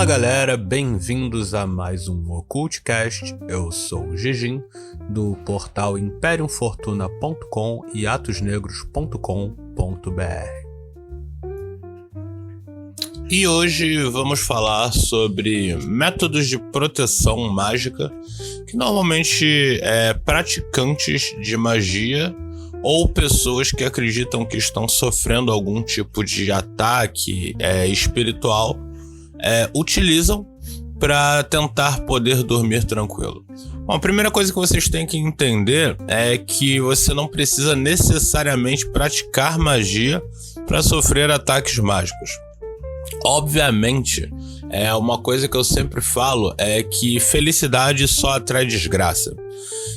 Fala galera, bem-vindos a mais um Occultcast. Eu sou o Gigim, do portal imperiumfortuna.com e atosnegros.com.br. E hoje vamos falar sobre métodos de proteção mágica que normalmente praticantes de magia ou pessoas que acreditam que estão sofrendo algum tipo de ataque espiritual utilizam para tentar poder dormir tranquilo. Bom, a primeira coisa que vocês têm que entender é que você não precisa necessariamente praticar magia para sofrer ataques mágicos. Obviamente, uma coisa que eu sempre falo é que felicidade só atrai desgraça.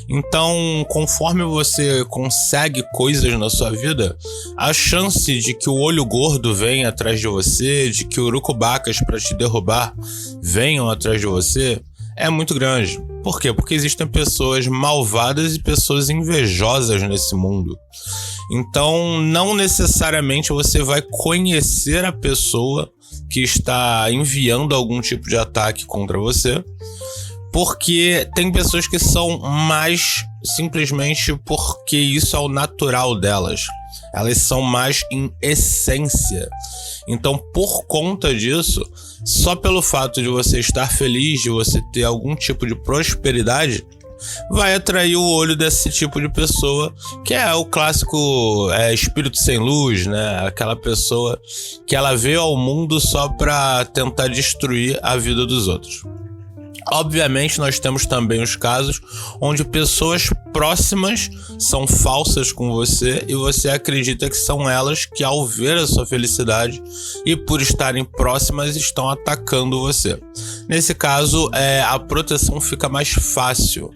Então, conforme você consegue coisas na sua vida, a chance de que o olho gordo venha atrás de você, de que urucubacas para te derrubar venham atrás de você, é muito grande. Por quê? Porque existem pessoas malvadas e pessoas invejosas nesse mundo. Então, não necessariamente você vai conhecer a pessoa que está enviando algum tipo de ataque contra você, porque tem pessoas que são mais simplesmente porque isso é o natural delas. Elas são mais em essência. Então, por conta disso, só pelo fato de você estar feliz, de você ter algum tipo de prosperidade, vai atrair o olho desse tipo de pessoa, que é o clássico espírito sem luz, né? Aquela pessoa que ela veio ao mundo só para tentar destruir a vida dos outros. Obviamente, nós temos também os casos onde pessoas próximas são falsas com você e você acredita que são elas que, ao ver a sua felicidade e por estarem próximas, estão atacando você. Nesse caso, a proteção fica mais fácil,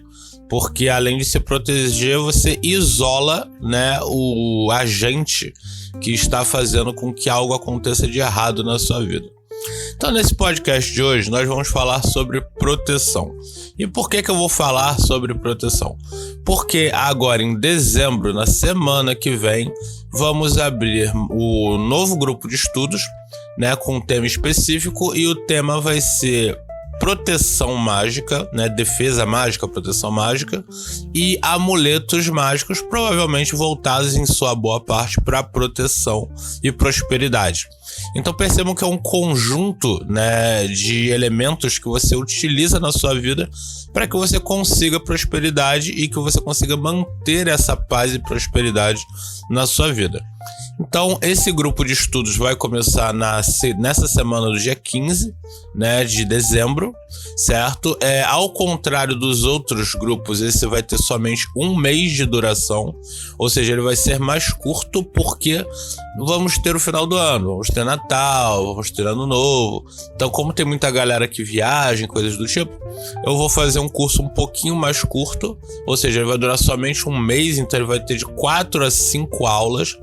porque além de se proteger, você isola, né, o agente que está fazendo com que algo aconteça de errado na sua vida. Então, nesse podcast de hoje, nós vamos falar sobre proteção. E por que eu vou falar sobre proteção? Porque agora, em dezembro, na semana que vem, vamos abrir o novo grupo de estudos, né, com um tema específico, e o tema vai ser proteção mágica, né, defesa mágica, proteção mágica e amuletos mágicos, provavelmente voltados em sua boa parte para proteção e prosperidade. Então percebam que é um conjunto, né, de elementos que você utiliza na sua vida para que você consiga prosperidade e que você consiga manter essa paz e prosperidade na sua vida. Então, esse grupo de estudos vai começar nessa semana do dia 15, né, de dezembro, certo? Ao contrário dos outros grupos, esse vai ter somente um mês de duração, ou seja, ele vai ser mais curto porque vamos ter o final do ano, vamos ter Natal, vamos ter Ano Novo. Então, como tem muita galera que viaja, coisas do tipo, eu vou fazer um curso um pouquinho mais curto, ou seja, ele vai durar somente um mês, então ele vai ter de 4 a 5 aulas,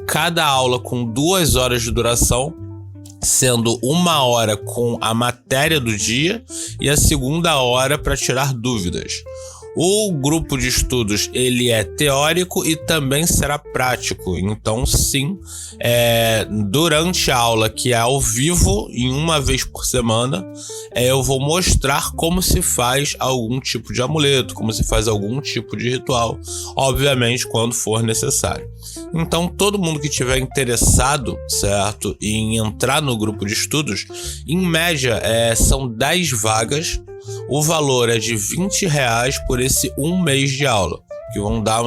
cada aula com 2 horas de duração, sendo 1 hora com a matéria do dia e a segunda hora para tirar dúvidas. O grupo de estudos, ele é teórico e também será prático. Então, sim, durante a aula, que é ao vivo, em uma vez por semana, eu vou mostrar como se faz algum tipo de amuleto, como se faz algum tipo de ritual, obviamente, quando for necessário. Então, todo mundo que tiver interessado, certo, em entrar no grupo de estudos, em média, são 10 vagas. O valor é de R$20 por esse um mês de aula, que vão dar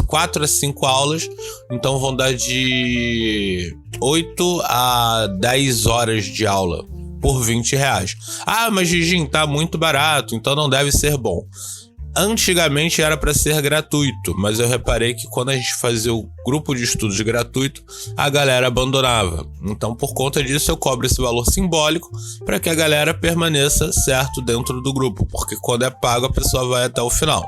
4 a 5 aulas, então vão dar de 8 a 10 horas de aula por R$20. Ah, mas Gigim, tá muito barato, então não deve ser bom. Antigamente era para ser gratuito, mas eu reparei que quando a gente fazia o grupo de estudos gratuito, a galera abandonava. Então, por conta disso, eu cobro esse valor simbólico para que a galera permaneça certo dentro do grupo, porque quando é pago, a pessoa vai até o final.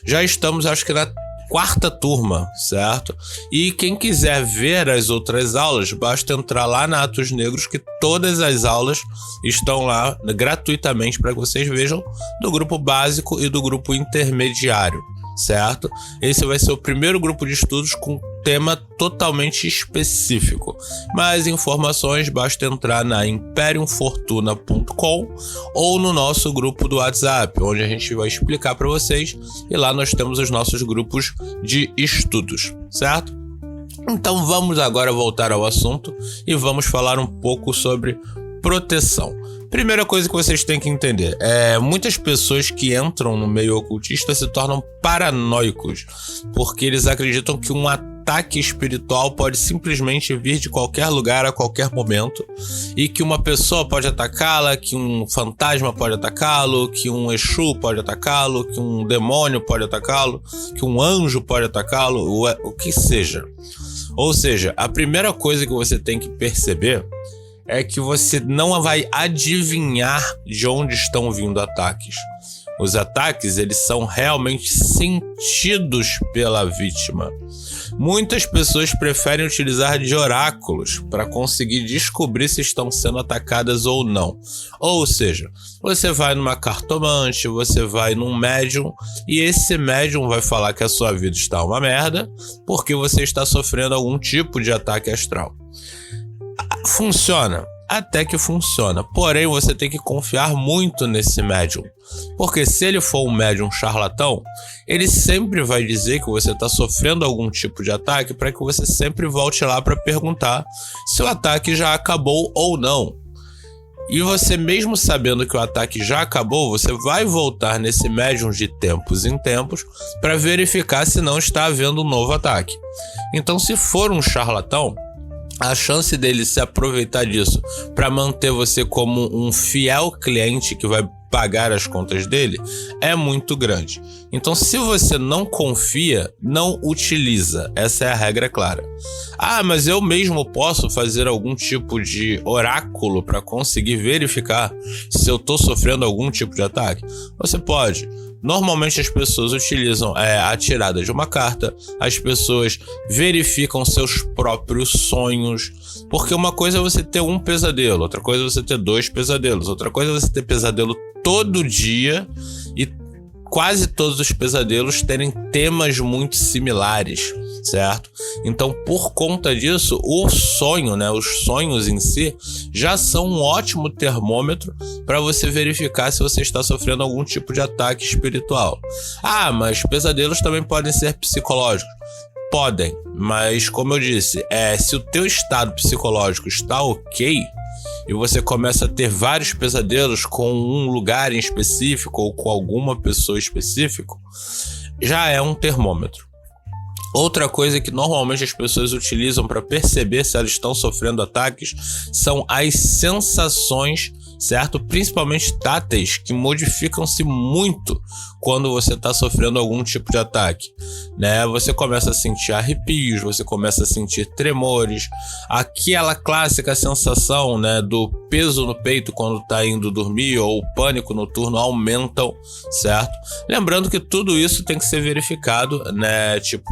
Já estamos, acho que na 4ª turma, certo? E quem quiser ver as outras aulas, basta entrar lá na Atos Negros, que todas as aulas estão lá gratuitamente para que vocês vejam, do grupo básico e do grupo intermediário, certo? Esse vai ser o primeiro grupo de estudos com tema totalmente específico. Mais informações basta entrar na imperiumfortuna.com ou no nosso grupo do WhatsApp, onde a gente vai explicar para vocês, e lá nós temos os nossos grupos de estudos, certo? Então vamos agora voltar ao assunto e vamos falar um pouco sobre proteção. Primeira coisa que vocês têm que entender muitas pessoas que entram no meio ocultista se tornam paranoicos, porque eles acreditam que um ataque espiritual pode simplesmente vir de qualquer lugar a qualquer momento, e que uma pessoa pode atacá-la, que um fantasma pode atacá-lo, que um Exu pode atacá-lo, que um demônio pode atacá-lo, que um anjo pode atacá-lo, o que seja. Ou seja, a primeira coisa que você tem que perceber é que você não vai adivinhar de onde estão vindo ataques. Os ataques, eles são realmente sentidos pela vítima. Muitas pessoas preferem utilizar de oráculos para conseguir descobrir se estão sendo atacadas ou não. Ou seja, você vai numa cartomante, você vai num médium, e esse médium vai falar que a sua vida está uma merda porque você está sofrendo algum tipo de ataque astral. Funciona? Até que funciona, porém você tem que confiar muito nesse médium, porque se ele for um médium charlatão, ele sempre vai dizer que você está sofrendo algum tipo de ataque para que você sempre volte lá para perguntar se o ataque já acabou ou não. E você, mesmo sabendo que o ataque já acabou, você vai voltar nesse médium de tempos em tempos para verificar se não está havendo um novo ataque. Então, se for um charlatão, a chance dele se aproveitar disso para manter você como um fiel cliente que vai pagar as contas dele é muito grande. Então, se você não confia, não utiliza. Essa é a regra clara. Mas eu mesmo posso fazer algum tipo de oráculo para conseguir verificar se eu estou sofrendo algum tipo de ataque? Você pode. Normalmente as pessoas utilizam a tirada de uma carta, as pessoas verificam seus próprios sonhos, porque uma coisa é você ter um pesadelo, outra coisa é você ter 2 pesadelos, outra coisa é você ter pesadelo todo dia e quase todos os pesadelos terem temas muito similares, certo? Então, por conta disso, o sonho, os sonhos em si, já são um ótimo termômetro para você verificar se você está sofrendo algum tipo de ataque espiritual. Mas pesadelos também podem ser psicológicos. Podem, mas como eu disse, se o teu estado psicológico está ok, e você começa a ter vários pesadelos com um lugar em específico ou com alguma pessoa específica, já é um termômetro. Outra coisa que normalmente as pessoas utilizam para perceber se elas estão sofrendo ataques são as sensações, certo? Principalmente táteis, que modificam-se muito quando você está sofrendo algum tipo de ataque, Você começa a sentir arrepios, você começa a sentir tremores, aquela clássica sensação, do peso no peito quando está indo dormir, ou o pânico noturno aumentam, certo? Lembrando que tudo isso tem que ser verificado,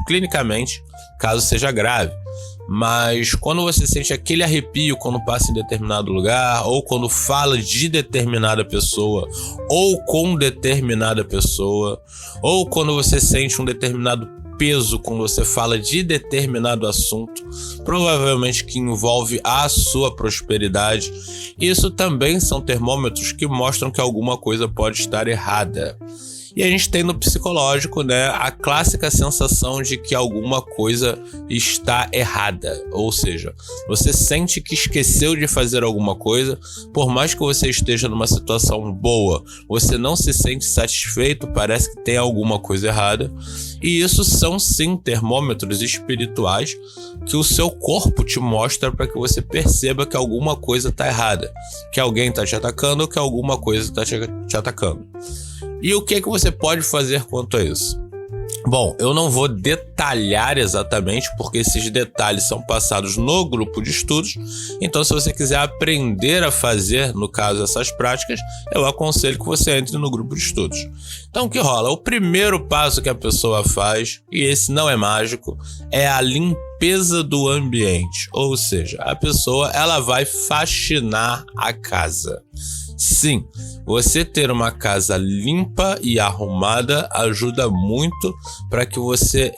clinicamente, caso seja grave. Mas quando você sente aquele arrepio quando passa em determinado lugar, ou quando fala de determinada pessoa, ou com determinada pessoa, ou quando você sente um determinado peso quando você fala de determinado assunto, provavelmente que envolve a sua prosperidade, isso também são termômetros que mostram que alguma coisa pode estar errada. E a gente tem no psicológico, a clássica sensação de que alguma coisa está errada. Ou seja, você sente que esqueceu de fazer alguma coisa, por mais que você esteja numa situação boa, você não se sente satisfeito, parece que tem alguma coisa errada. E isso são sim termômetros espirituais que o seu corpo te mostra para que você perceba que alguma coisa está errada, que alguém está te atacando ou que alguma coisa está te atacando. E o que você pode fazer quanto a isso? Bom, eu não vou detalhar exatamente, porque esses detalhes são passados no grupo de estudos. Então, se você quiser aprender a fazer, no caso, essas práticas, eu aconselho que você entre no grupo de estudos. Então, o que rola? O primeiro passo que a pessoa faz, e esse não é mágico, é a limpeza do ambiente. Ou seja, a pessoa ela vai faxinar a casa. Sim, você ter uma casa limpa e arrumada ajuda muito para que você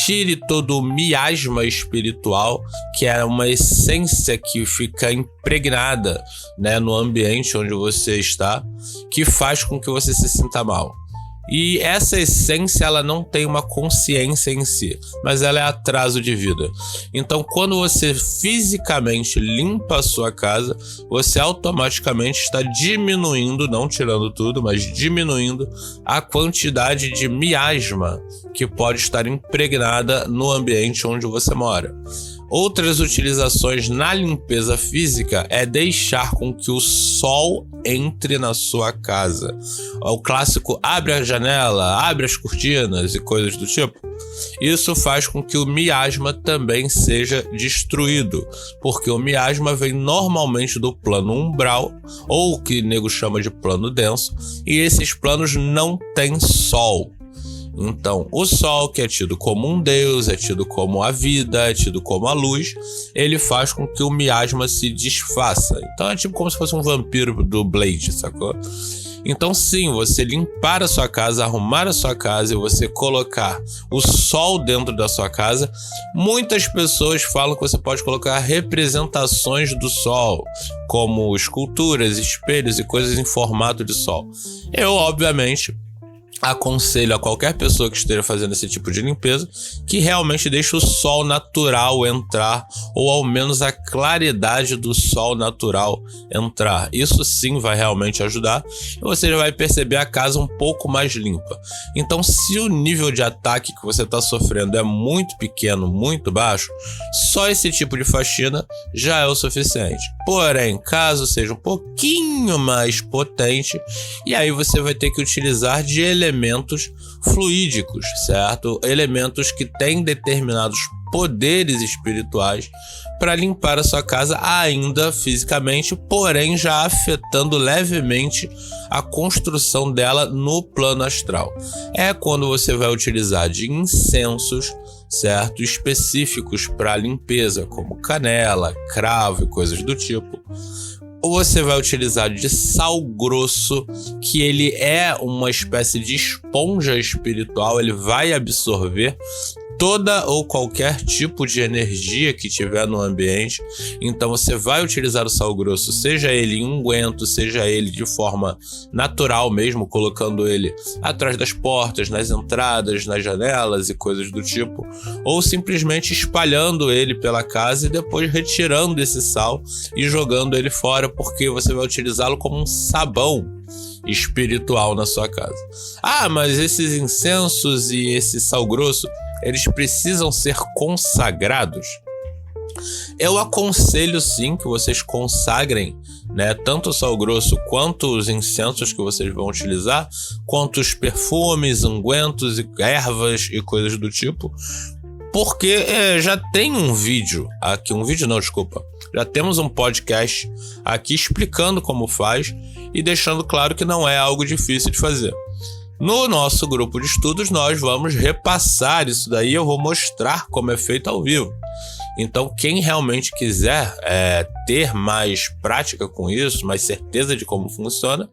tire todo o miasma espiritual, que é uma essência que fica impregnada, né, no ambiente onde você está, que faz com que você se sinta mal. E essa essência, ela não tem uma consciência em si, mas ela é atraso de vida. Então, quando você fisicamente limpa a sua casa, você automaticamente está diminuindo, não tirando tudo, mas diminuindo a quantidade de miasma que pode estar impregnada no ambiente onde você mora. Outras utilizações na limpeza física é deixar com que o sol entre na sua casa. O clássico abre a janela, abre as cortinas e coisas do tipo. Isso faz com que o miasma também seja destruído, porque o miasma vem normalmente do plano umbral, ou o que o nego chama de plano denso, e esses planos não têm sol. Então, o sol, que é tido como um deus, é tido como a vida, é tido como a luz, ele faz com que o miasma se desfaça. Então é tipo como se fosse um vampiro do Blade, sacou? Então sim, você limpar a sua casa, arrumar a sua casa e você colocar o sol dentro da sua casa. Muitas pessoas falam que você pode colocar representações do sol, como esculturas, espelhos e coisas em formato de sol. Eu, obviamente, aconselho a qualquer pessoa que esteja fazendo esse tipo de limpeza que realmente deixe o sol natural entrar, ou ao menos a claridade do sol natural entrar. Isso sim vai realmente ajudar e você já vai perceber a casa um pouco mais limpa. Então, se o nível de ataque que você está sofrendo é muito pequeno, muito baixo, só esse tipo de faxina já é o suficiente. Porém, caso seja um pouquinho mais potente, e aí você vai ter que utilizar de elementos fluídicos, certo? Elementos que têm determinados poderes espirituais para limpar a sua casa ainda fisicamente, porém já afetando levemente a construção dela no plano astral. É quando você vai utilizar de incensos, certo? Específicos para limpeza, como canela, cravo e coisas do tipo. Ou você vai utilizar de sal grosso, que ele é uma espécie de esponja espiritual, ele vai absorver toda ou qualquer tipo de energia que tiver no ambiente. Então você vai utilizar o sal grosso, seja ele em unguento, seja ele de forma natural mesmo, colocando ele atrás das portas, nas entradas, nas janelas e coisas do tipo, ou simplesmente espalhando ele pela casa e depois retirando esse sal e jogando ele fora, porque você vai utilizá-lo como um sabão espiritual na sua casa. Ah, mas esses incensos e esse sal grosso, eles precisam ser consagrados? Eu aconselho sim que vocês consagrem, né, tanto o sal grosso quanto os incensos que vocês vão utilizar, quanto os perfumes, ungüentos e ervas e coisas do tipo, porque já tem um vídeo aqui, já temos um podcast aqui explicando como faz e deixando claro que não é algo difícil de fazer. No nosso grupo de estudos, nós vamos repassar isso daí, eu vou mostrar como é feito ao vivo. Então, quem realmente quiser ter mais prática com isso, mais certeza de como funciona,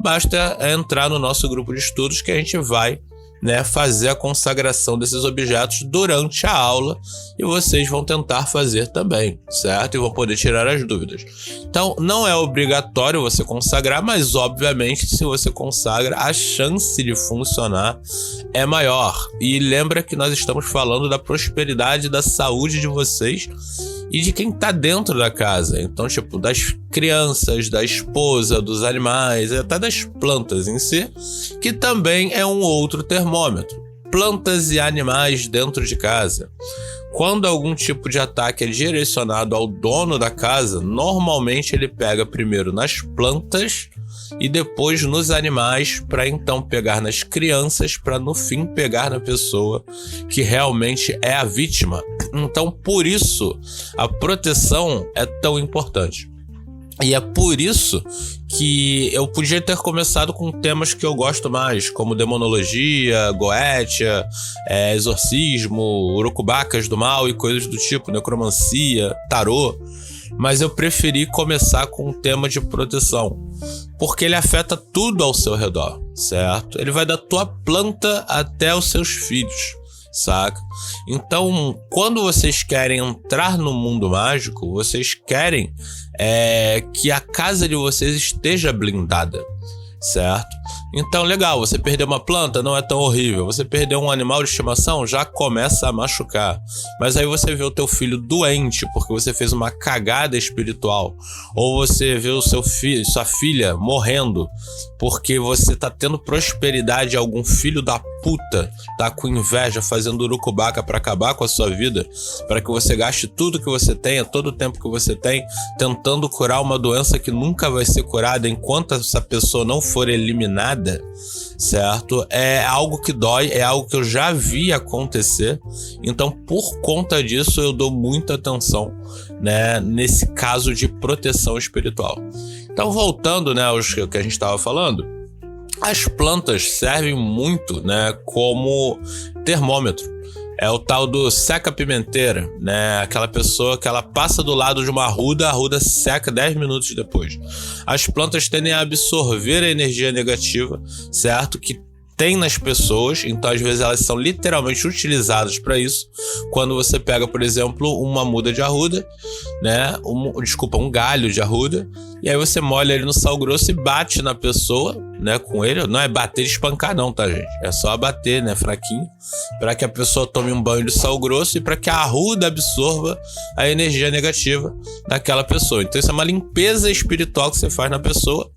basta entrar no nosso grupo de estudos que a gente vai, né, fazer a consagração desses objetos durante a aula e vocês vão tentar fazer também, certo? E vão poder tirar as dúvidas. Então, não é obrigatório você consagrar, mas obviamente se você consagra, a chance de funcionar é maior. E lembra que nós estamos falando da prosperidade, da saúde de vocês e de quem tá dentro da casa. Então, tipo, das crianças, da esposa, dos animais, até das plantas em si, que também é um outro termômetro. Plantas e animais dentro de casa. Quando algum tipo de ataque é direcionado ao dono da casa, normalmente ele pega primeiro nas plantas e depois nos animais, para então pegar nas crianças, para no fim pegar na pessoa que realmente é a vítima. Então, por isso, a proteção é tão importante. E é por isso que eu podia ter começado com temas que eu gosto mais, como demonologia, goetia, exorcismo, urukubacas do mal e coisas do tipo, necromancia, tarô. mas eu preferi começar com um tema de proteção, porque ele afeta tudo ao seu redor, certo? Ele vai da tua planta até os seus filhos, saca? Então, quando vocês querem entrar no mundo mágico, vocês querem que a casa de vocês esteja blindada, certo? Então, legal, você perdeu uma planta, não é tão horrível. Você perdeu um animal de estimação, já começa a machucar. Mas aí você vê o teu filho doente porque você fez uma cagada espiritual. Ou você vê o seu filho, sua filha morrendo porque você tá tendo prosperidade e algum filho da puta tá com inveja fazendo urucubaca pra acabar com a sua vida, para que você gaste tudo que você tenha, todo o tempo que você tem, tentando curar uma doença que nunca vai ser curada enquanto essa pessoa não for eliminada, certo? É algo que dói, é algo que eu já vi acontecer. Então, por conta disso, eu dou muita atenção, né, nesse caso de proteção espiritual. Então, voltando, né, aos que a gente estava falando, as plantas servem muito, né, como termômetro. É o tal do seca-pimenteira, né? Aquela pessoa que ela passa do lado de uma arruda, a arruda seca 10 minutos depois. As plantas tendem a absorver a energia negativa, certo? Que tem nas pessoas, então às vezes elas são literalmente utilizadas para isso. Quando você pega, por exemplo, uma muda de arruda, né? Um galho de arruda, e aí você molha ele no sal grosso e bate na pessoa, né? Com ele, não é bater e espancar não, tá, gente? É só bater, né? Fraquinho, para que a pessoa tome um banho de sal grosso e para que a arruda absorva a energia negativa daquela pessoa. Então isso é uma limpeza espiritual que você faz na pessoa.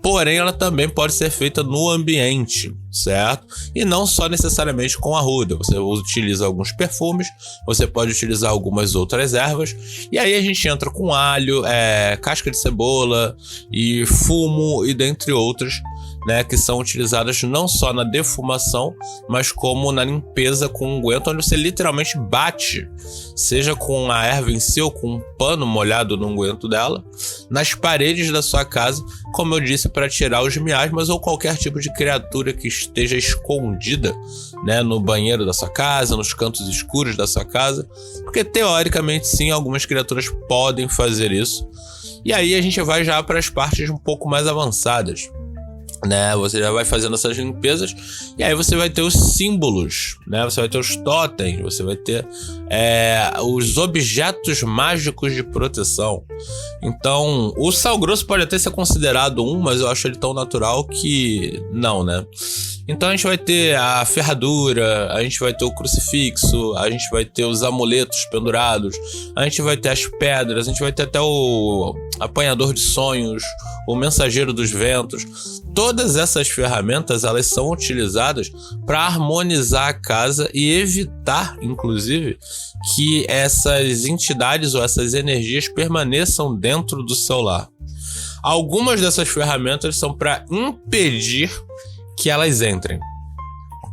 Porém, ela também pode ser feita no ambiente, certo? E não só necessariamente com arruda. Você utiliza alguns perfumes, você pode utilizar algumas outras ervas. E aí a gente entra com alho, casca de cebola e fumo e dentre outras, né, que são utilizadas não só na defumação, mas como na limpeza com unguento, onde você literalmente bate, seja com a erva em si ou com um pano molhado no unguento dela, nas paredes da sua casa, como eu disse, para tirar os miasmas ou qualquer tipo de criatura que esteja escondida, né, no banheiro da sua casa, nos cantos escuros da sua casa, porque teoricamente sim, algumas criaturas podem fazer isso. E aí a gente vai já para as partes um pouco mais avançadas, né? Você já vai fazendo essas limpezas e aí você vai ter os símbolos, né? Você vai ter os totens, você vai ter os objetos mágicos de proteção. Então, o sal grosso pode até ser considerado mas eu acho ele tão natural que não, né? Então a gente vai ter a ferradura, a gente vai ter o crucifixo, a gente vai ter os amuletos pendurados, a gente vai ter as pedras, a gente vai ter até o apanhador de sonhos, o mensageiro dos ventos. Todas essas ferramentas, elas são utilizadas para harmonizar a casa e evitar, inclusive, que essas entidades ou essas energias permaneçam dentro do seu lar. Algumas dessas ferramentas são para impedir que elas entrem,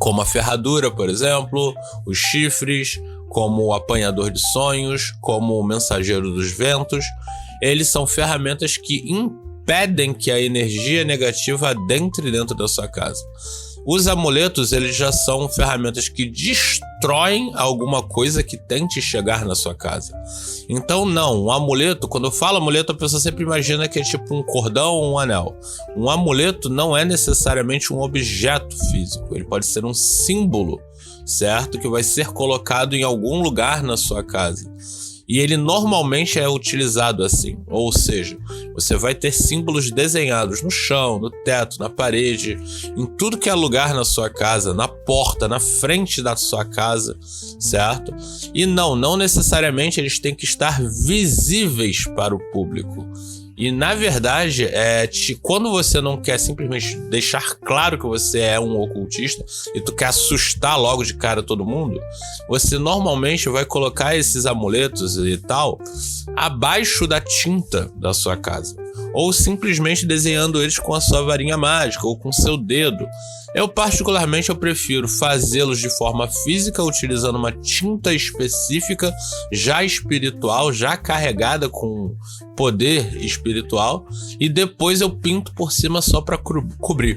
como a ferradura, por exemplo, os chifres, como o apanhador de sonhos, como o mensageiro dos ventos. Eles são ferramentas que impedem que a energia negativa adentre dentro da sua casa. Os amuletos, eles já são ferramentas que destroem alguma coisa que tente chegar na sua casa. Então, não, um amuleto, quando eu falo amuleto, a pessoa sempre imagina que é tipo um cordão ou um anel. Um amuleto não é necessariamente um objeto físico, ele pode ser um símbolo, certo? Que vai ser colocado em algum lugar na sua casa. E ele normalmente é utilizado assim, ou seja, você vai ter símbolos desenhados no chão, no teto, na parede, em tudo que é lugar na sua casa, na porta, na frente da sua casa, certo? E não necessariamente eles têm que estar visíveis para o público. E na verdade, quando você não quer simplesmente deixar claro que você é um ocultista e tu quer assustar logo de cara todo mundo, você normalmente vai colocar esses amuletos e tal abaixo da tinta da sua casa, ou simplesmente desenhando eles com a sua varinha mágica ou com seu dedo. Eu particularmente prefiro fazê-los de forma física, utilizando uma tinta específica, já espiritual, já carregada com poder espiritual, e depois eu pinto por cima só para cobrir.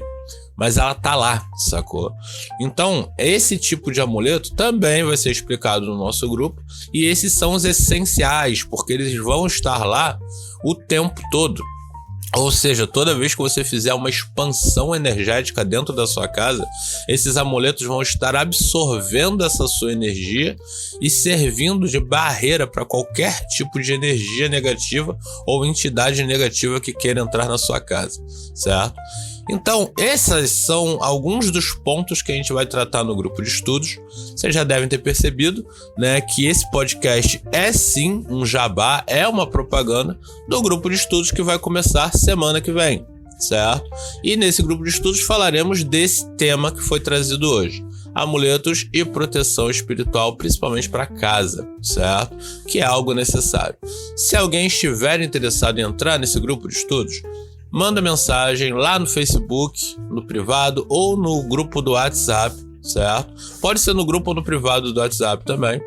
mas ela tá lá, sacou? Então, esse tipo de amuleto também vai ser explicado no nosso grupo, e esses são os essenciais, porque eles vão estar lá o tempo todo. Ou seja, toda vez que você fizer uma expansão energética dentro da sua casa, esses amuletos vão estar absorvendo essa sua energia e servindo de barreira para qualquer tipo de energia negativa ou entidade negativa que queira entrar na sua casa, certo? Então, esses são alguns dos pontos que a gente vai tratar no grupo de estudos. Vocês já devem ter percebido, né, que esse podcast é sim um jabá, é uma propaganda do grupo de estudos que vai começar semana que vem, certo? E nesse grupo de estudos falaremos desse tema que foi trazido hoje: amuletos e proteção espiritual, principalmente para casa, certo? Que é algo necessário. Se alguém estiver interessado em entrar nesse grupo de estudos, manda mensagem lá no Facebook, no privado ou no grupo do WhatsApp, certo? Pode ser no grupo ou no privado do WhatsApp também,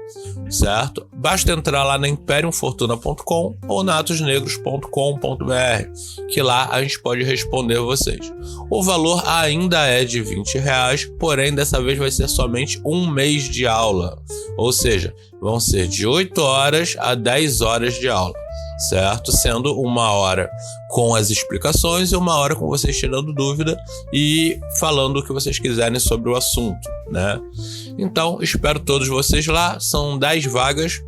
certo? Basta entrar lá na imperiumfortuna.com ou na atosnegros.com.br, que lá a gente pode responder vocês. O valor ainda é de R$20, porém dessa vez vai ser somente um mês de aula, ou seja, vão ser de 8 horas a 10 horas de aula, certo? Sendo 1 hora com as explicações e 1 hora com vocês tirando dúvida e falando o que vocês quiserem sobre o assunto, né? Então, espero todos vocês lá. São 10 vagas,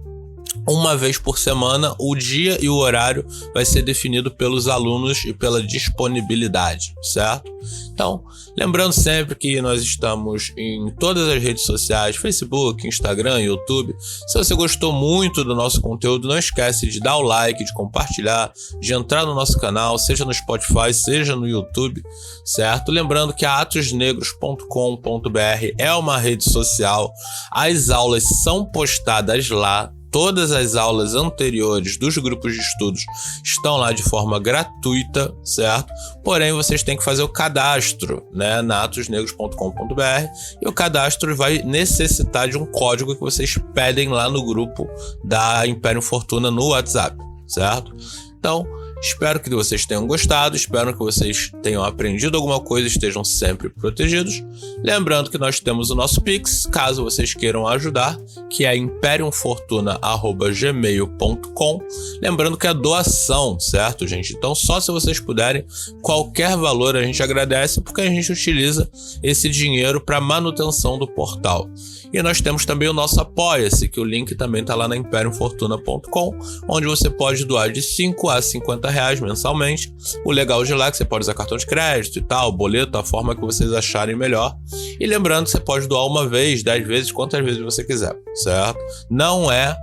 uma vez por semana. O dia e o horário vai ser definido pelos alunos e pela disponibilidade, certo? Então, lembrando sempre que nós estamos em todas as redes sociais: Facebook, Instagram, YouTube. Se você gostou muito do nosso conteúdo, não esquece de dar o like, de compartilhar, de entrar no nosso canal, seja no Spotify, seja no YouTube, certo? Lembrando que a atosnegros.com.br é uma rede social. As aulas são postadas lá. Todas as aulas anteriores dos grupos de estudos estão lá de forma gratuita, certo? Porém, vocês têm que fazer o cadastro, né, na atosnegros.com.br, e o cadastro vai necessitar de um código que vocês pedem lá no grupo da Imperium Fortuna no WhatsApp, certo? Então, espero que vocês tenham gostado, espero que vocês tenham aprendido alguma coisa, estejam sempre protegidos. Lembrando que nós temos o nosso Pix, caso vocês queiram ajudar, que é imperiumfortuna@gmail.com. Lembrando que é doação, certo, gente? Então, só se vocês puderem, qualquer valor a gente agradece, porque a gente utiliza esse dinheiro para manutenção do portal. E nós temos também o nosso Apoia-se, que o link também está lá na imperiumfortuna.com, onde você pode doar de R$5 a R$50 mensalmente. O legal de lá é que você pode usar cartão de crédito e tal, boleto, a forma que vocês acharem melhor. E lembrando que você pode doar uma vez, 10 vezes, quantas vezes você quiser, certo? Não é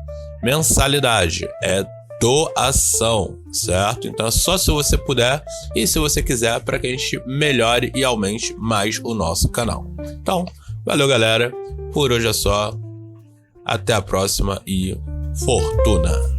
mensalidade, é doação, certo? Então é só se você puder e se você quiser, para que a gente melhore e aumente mais o nosso canal. Então, valeu, galera. Por hoje é só. Até a próxima e fortuna!